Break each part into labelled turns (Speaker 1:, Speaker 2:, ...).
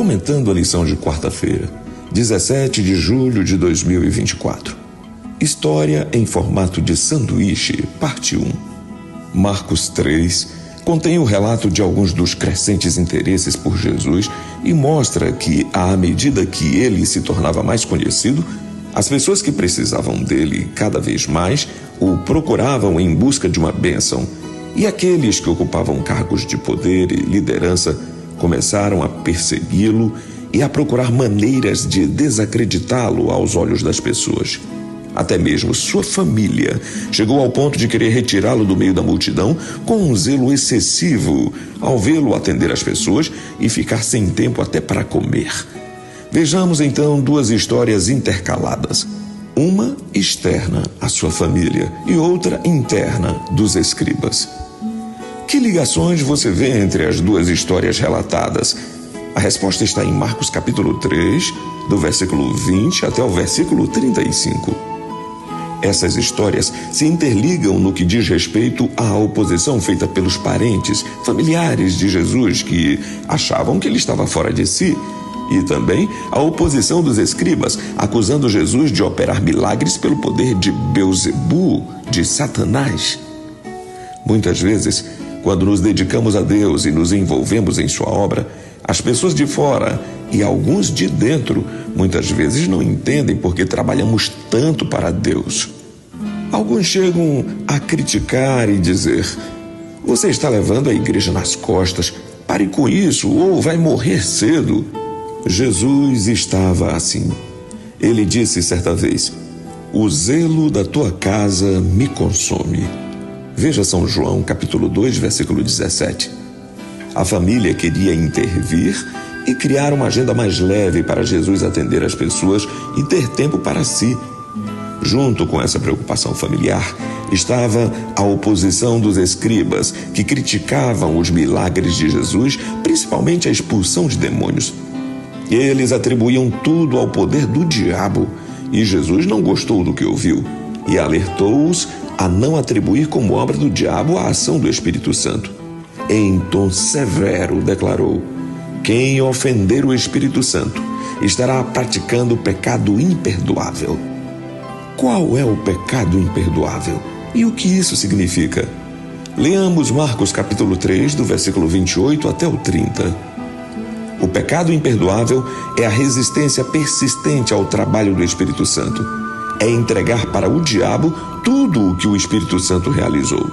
Speaker 1: Comentando a lição de quarta-feira, 17 de julho de 2024. História em formato de sanduíche, parte 1. Marcos 3 contém o relato de alguns dos crescentes interesses por Jesus e mostra que, à medida que ele se tornava mais conhecido, as pessoas que precisavam dele cada vez mais o procuravam em busca de uma bênção, e aqueles que ocupavam cargos de poder e liderança começaram a persegui-lo e a procurar maneiras de desacreditá-lo aos olhos das pessoas. Até mesmo sua família chegou ao ponto de querer retirá-lo do meio da multidão com um zelo excessivo ao vê-lo atender as pessoas e ficar sem tempo até para comer. Vejamos então duas histórias intercaladas. Uma externa à sua família e outra interna dos escribas. Que ligações você vê entre as duas histórias relatadas? A resposta está em Marcos capítulo 3, do versículo 20 até o versículo 35. Essas histórias se interligam no que diz respeito à oposição feita pelos parentes, familiares de Jesus que achavam que ele estava fora de si, e também a oposição dos escribas, acusando Jesus de operar milagres pelo poder de Belzebu, de Satanás. Muitas vezes, quando nos dedicamos a Deus e nos envolvemos em sua obra, as pessoas de fora e alguns de dentro muitas vezes não entendem porque trabalhamos tanto para Deus. Alguns chegam a criticar e dizer: você está levando a igreja nas costas, pare com isso ou vai morrer cedo. Jesus estava assim. Ele disse certa vez: o zelo da tua casa me consome. Veja São João, capítulo 2, versículo 17. A família queria intervir e criar uma agenda mais leve para Jesus atender as pessoas e ter tempo para si. Junto com essa preocupação familiar, estava a oposição dos escribas, que criticavam os milagres de Jesus, principalmente a expulsão de demônios. Eles atribuíam tudo ao poder do diabo, e Jesus não gostou do que ouviu e alertou-os a não atribuir como obra do diabo a ação do Espírito Santo. Em tom severo declarou: quem ofender o Espírito Santo estará praticando pecado imperdoável. Qual é o pecado imperdoável? E o que isso significa? Leamos Marcos capítulo 3, do versículo 28 até o 30. O pecado imperdoável é a resistência persistente ao trabalho do Espírito Santo. É entregar para o diabo tudo o que o Espírito Santo realizou.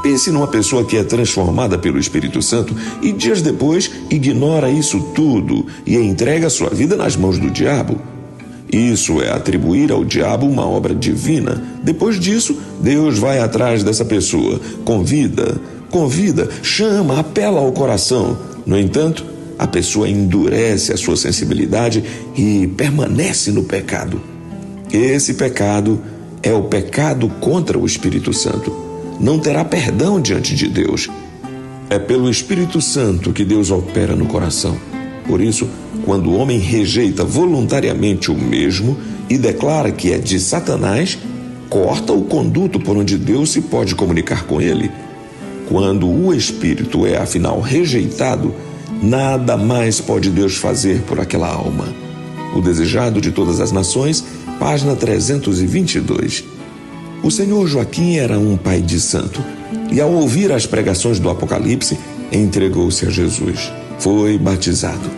Speaker 1: Pense numa pessoa que é transformada pelo Espírito Santo e dias depois ignora isso tudo e entrega sua vida nas mãos do diabo. Isso é atribuir ao diabo uma obra divina. Depois disso, Deus vai atrás dessa pessoa, convida, chama, apela ao coração. No entanto, a pessoa endurece a sua sensibilidade e permanece no pecado. Esse pecado é o pecado contra o Espírito Santo. Não terá perdão diante de Deus. É pelo Espírito Santo que Deus opera no coração. Por isso, quando o homem rejeita voluntariamente o mesmo e declara que é de Satanás, corta o conduto por onde Deus se pode comunicar com ele. Quando o Espírito é, afinal, rejeitado, nada mais pode Deus fazer por aquela alma. O Desejado de Todas as Nações, página 322. O senhor Joaquim era um pai de santo e, ao ouvir as pregações do Apocalipse, entregou-se a Jesus. Foi batizado.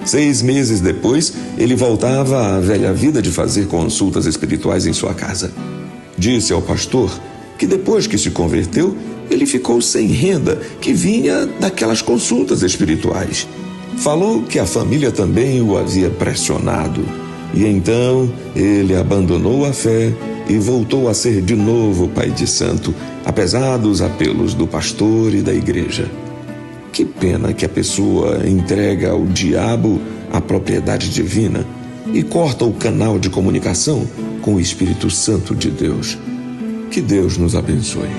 Speaker 1: 6 meses depois, ele voltava à velha vida de fazer consultas espirituais em sua casa. Disse ao pastor que depois que se converteu, ele ficou sem renda que vinha daquelas consultas espirituais. Falou que a família também o havia pressionado. E então ele abandonou a fé e voltou a ser de novo pai de santo, apesar dos apelos do pastor e da igreja. Que pena que a pessoa entrega ao diabo a propriedade divina e corta o canal de comunicação com o Espírito Santo de Deus. Que Deus nos abençoe.